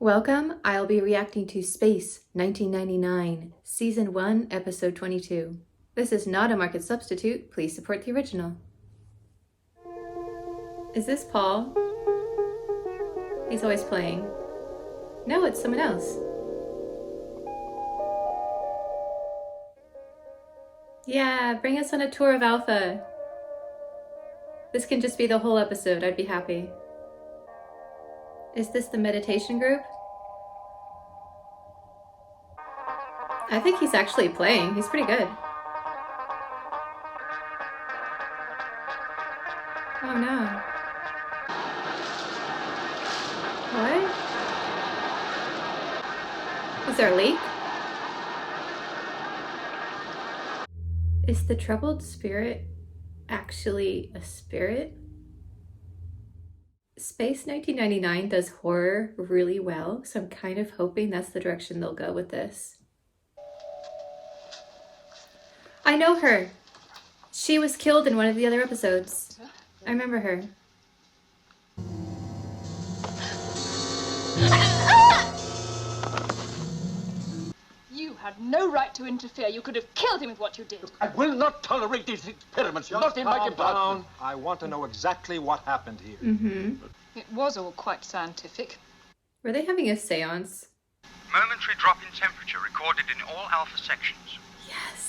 Welcome, I'll be reacting to Space 1999, Season 1, Episode 22. This is not a market substitute, please support the original. Is this Paul? He's always playing. No, it's someone else. Yeah, bring us on a tour of Alpha. This can just be the whole episode, I'd be happy. Is this the meditation group? I think he's actually playing. He's pretty good. Oh no. What? Is there a leak? Is the troubled spirit actually a spirit? Space 1999 does horror really well, so I'm kind of hoping that's the direction they'll go with this. I know her! She was killed in one of the other episodes. I remember her. You had no right to interfere. You could have killed him with what you did. I will not tolerate these experiments. Not in my department. I want to know exactly what happened here. It was all quite scientific. Were they having a seance? Momentary drop in temperature recorded in all alpha sections. Yes.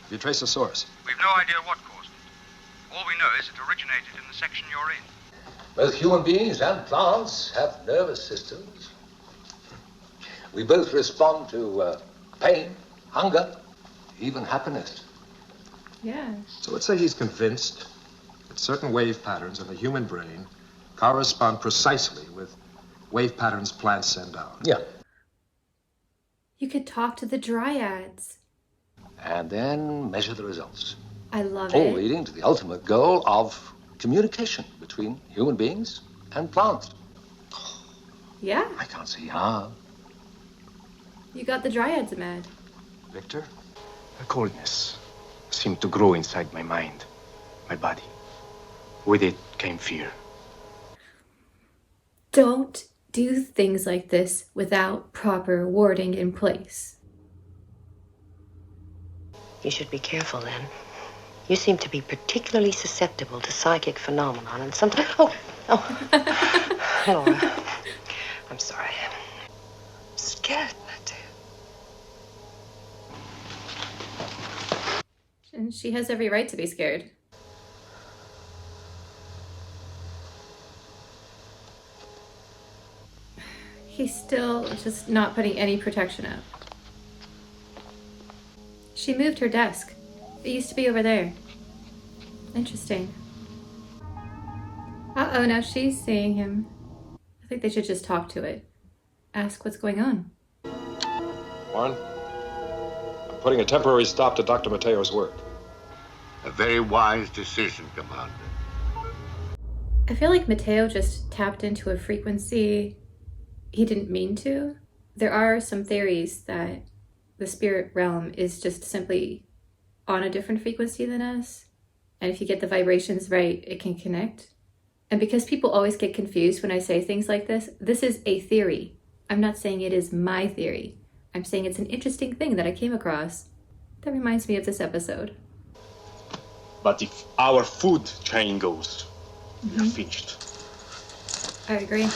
Have you traced the source? We've no idea what caused it. All we know is it originated in the section you're in. Both human beings and plants have nervous systems. We both respond to pain, hunger, even happiness. Yeah. So let's say he's convinced that certain wave patterns in the human brain correspond precisely with wave patterns plants send out. Yeah. You could talk to the dryads. And then measure the results. I love All it. leading to the ultimate goal of communication between human beings and plants. Yeah, I can't see how. you got the dryads mad. Victor, a coldness seemed to grow inside my mind, my body. With it came fear. Don't do things like this without proper warding in place. You should be careful then. You seem to be particularly susceptible to psychic phenomenon and sometimes... Oh. Laura, I'm sorry. I'm scared, Matthew. And she has every right to be scared. He's still just not putting any protection up. She moved her desk. It used to be over there. Interesting. Uh-oh, now she's seeing him. I think they should just talk to it. Ask what's going on. Warren, I'm putting a temporary stop to Dr. Mateo's work. A very wise decision, Commander. I feel like Mateo just tapped into a frequency he didn't mean to. There are some theories that the spirit realm is just simply on a different frequency than us. And if you get the vibrations right, it can connect. And because people always get confused when I say things like this is a theory. I'm not saying it is my theory. I'm saying it's an interesting thing that I came across that reminds me of this episode. But if our food chain goes, we're finished. I agree.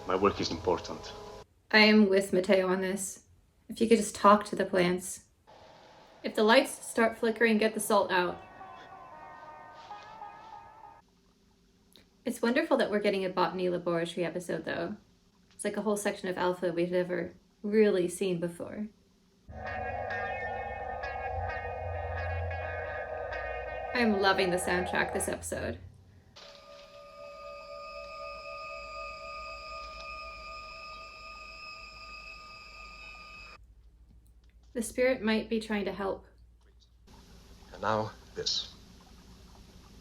My work is important. I am with Mateo on this. If you could just talk to the plants. If the lights start flickering, get the salt out. It's wonderful that we're getting a botany laboratory episode, though. It's like a whole section of Alpha we've never really seen before. I'm loving the soundtrack this episode. The spirit might be trying to help. And now, this.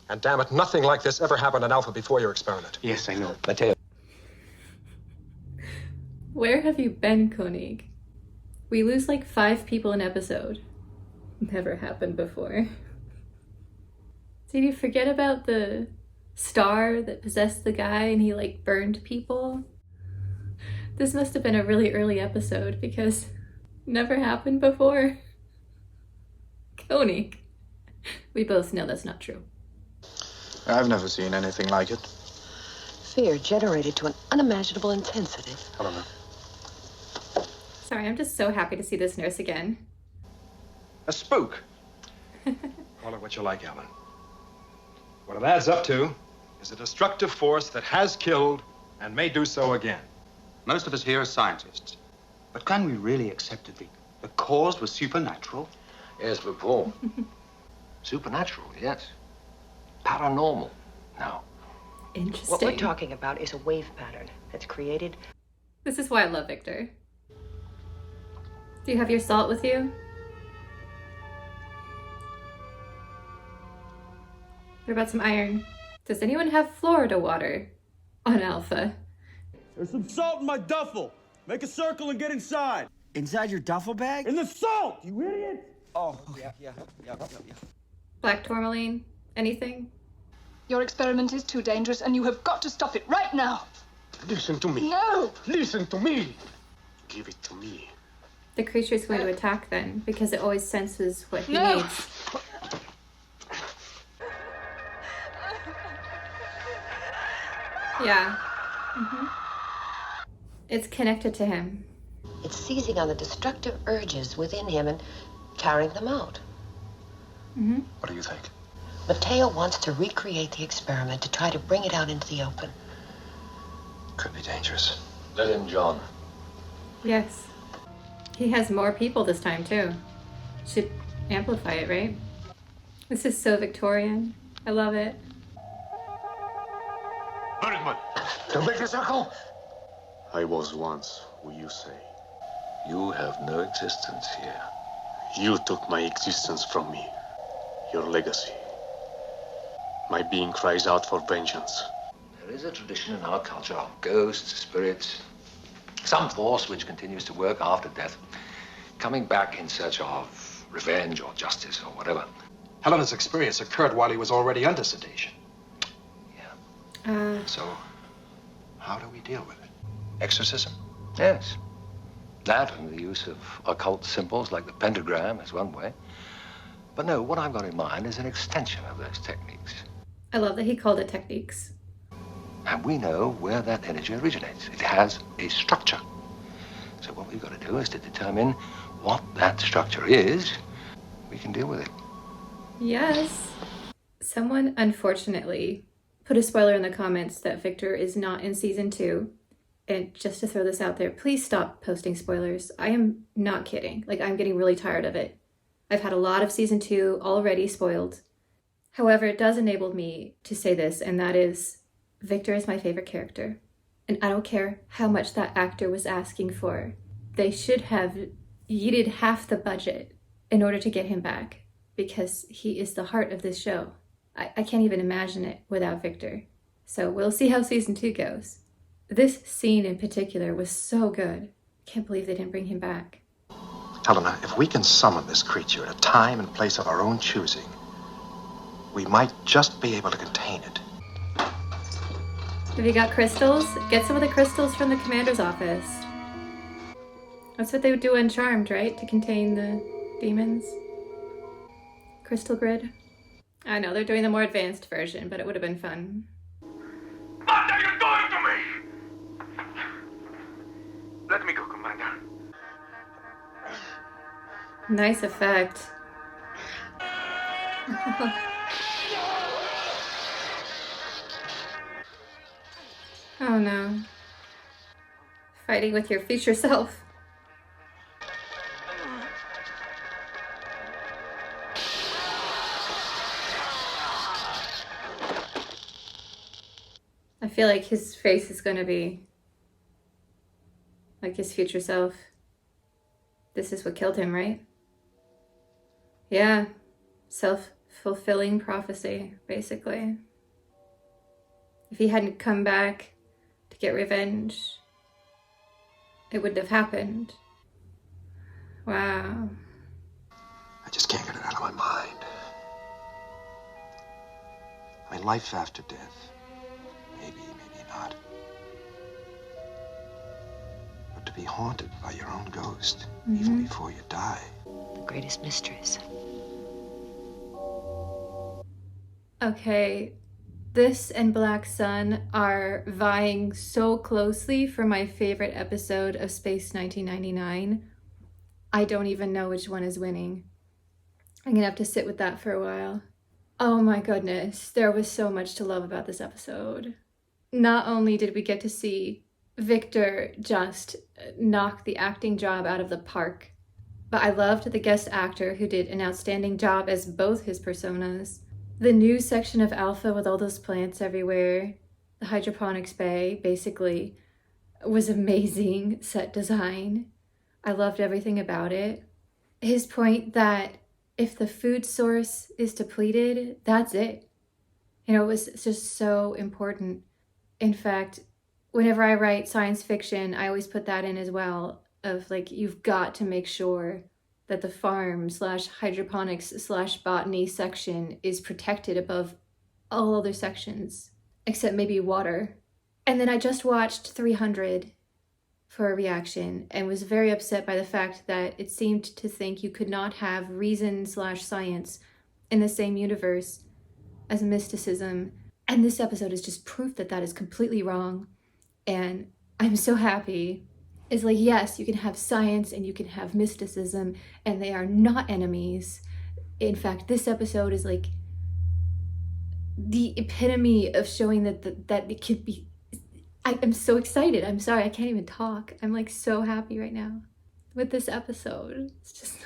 And damn it, nothing like this ever happened in Alpha before your experiment. Yes, I know. Mateo. Where have you been, Koenig? We lose like 5 people an episode. Never happened before. Did you forget about the star that possessed the guy and he like burned people. This must have been a really early episode because never happened before. Koenig. We both know that's not true. I've never seen anything like it. Fear generated to an unimaginable intensity. Helena. Sorry, I'm just so happy to see this nurse again. A spook. Call it what you like, Ellen. What it adds up to is a destructive force that has killed and may do so again. Most of us here are scientists. But can we really accept that the cause was supernatural? Yes, but Paul. Supernatural, yes. Paranormal, no. Interesting. What we're talking about is a wave pattern that's created. This is why I love Victor. Do you have your salt with you? What about some iron? Does anyone have Florida water on Alpha? There's some salt in my duffel. Make a circle and get inside. Inside your duffel bag? In the salt, you idiot! Oh, yeah. Black tourmaline? Anything? Your experiment is too dangerous, and you have got to stop it right now. Listen to me. No! Listen to me. Give it to me. The creature's going to attack then, because it always senses what he No. needs. Yeah. It's connected to him. It's seizing on the destructive urges within him and carrying them out. What do you think? Mateo wants to recreate the experiment to try to bring it out into the open. Could be dangerous. Let him, John. Yes. He has more people this time, too. Should amplify it, right? This is so Victorian. I love it. Bergman. Come back, circle. I was once who you say. You have no existence here. You took my existence from me. Your legacy. My being cries out for vengeance. There is a tradition in our culture of ghosts, spirits, some force which continues to work after death, coming back in search of revenge or justice or whatever. Helena's experience occurred while he was already under sedation. Yeah. So, how do we deal with it? Exorcism? Yes. That and the use of occult symbols like the pentagram is one way. But no, what I've got in mind is an extension of those techniques. I love that he called it techniques. And we know where that energy originates. It has a structure. So what we've got to do is to determine what that structure is. We can deal with it. Yes. Someone, unfortunately, put a spoiler in the comments that Victor is not in season 2. And just to throw this out there, please stop posting spoilers. I am not kidding. Like, I'm getting really tired of it. I've had a lot of season 2 already spoiled. However, it does enable me to say this, and that is, Victor is my favorite character. And I don't care how much that actor was asking for. They should have yeeted half the budget in order to get him back, because he is the heart of this show. I can't even imagine it without Victor. So we'll see how season 2 goes. This scene in particular was so good. Can't believe they didn't bring him back. Helena, if we can summon this creature at a time and place of our own choosing, we might just be able to contain it. Have you got crystals? Get some of the crystals from the commander's office. That's what they would do in Charmed, right? To contain the demons. Crystal grid. I know, they're doing the more advanced version, but it would have been fun. What are you doing to me? Let me go, Commander. Nice effect. Oh no. Fighting with your future self. I feel like his face is gonna be like his future self. This is what killed him, right? Yeah. Self-fulfilling prophecy, basically. If he hadn't come back to get revenge, it wouldn't have happened. Wow. I just can't get it out of my mind. A life after death. Maybe, maybe not. But to be haunted by your own ghost, even before you die. The greatest mysteries. Okay, this and Black Sun are vying so closely for my favorite episode of Space 1999. I don't even know which one is winning. I'm gonna have to sit with that for a while. Oh my goodness, there was so much to love about this episode. Not only did we get to see Victor just knock the acting job out of the park, but I loved the guest actor who did an outstanding job as both his personas. The new section of Alpha with all those plants everywhere, the hydroponics bay, basically, was amazing set design. I loved everything about it. His point that if the food source is depleted, that's it. You know, it was just so important. In fact, whenever I write science fiction, I always put that in as well, of like, you've got to make sure that the farm / hydroponics / botany section is protected above all other sections, except maybe water. And then I just watched 300 for a reaction and was very upset by the fact that it seemed to think you could not have reason / science in the same universe as mysticism. And this episode is just proof that that is completely wrong. And I'm so happy. It's like, yes, you can have science and you can have mysticism, and they are not enemies. In fact, this episode is like the epitome of showing that it could be. I'm so excited. I'm sorry, I can't even talk. I'm like so happy right now with this episode. It's just,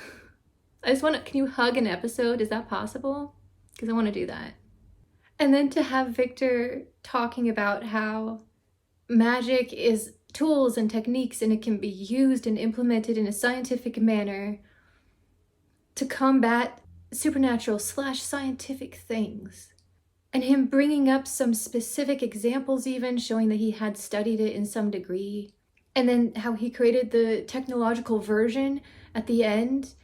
I just want to, can you hug an episode? Is that possible? Because I want to do that. And then to have Victor talking about how magic is tools and techniques, and it can be used and implemented in a scientific manner to combat supernatural / scientific things. And him bringing up some specific examples, even showing that he had studied it in some degree. And then how he created the technological version at the end.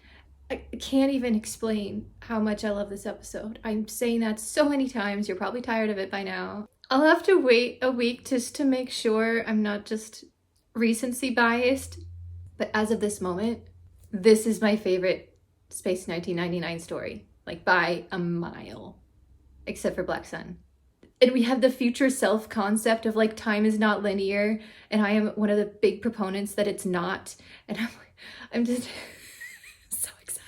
I can't even explain how much I love this episode. I'm saying that so many times. You're probably tired of it by now. I'll have to wait a week just to make sure I'm not just recency biased. But as of this moment, this is my favorite Space 1999 story. Like by a mile. Except for Black Sun. And we have the future self concept of like time is not linear, and I am one of the big proponents that it's not. And I'm just so excited.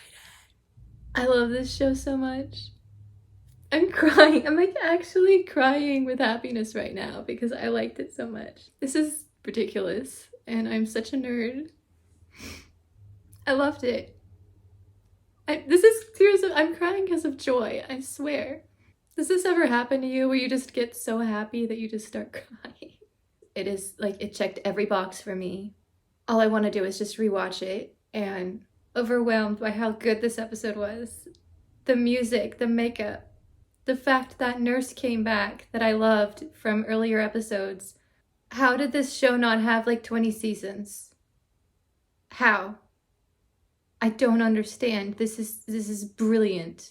I love this show so much. I'm crying. I'm like actually crying with happiness right now because I liked it so much. This is ridiculous, and I'm such a nerd. I loved it. This is seriously, I'm crying because of joy, I swear. Does this ever happen to you where you just get so happy that you just start crying? It is like, it checked every box for me. All I want to do is just rewatch it, and overwhelmed by how good this episode was. The music, the makeup, the fact that Nurse came back that I loved from earlier episodes. How did this show not have like 20 seasons? How? I don't understand. This is brilliant.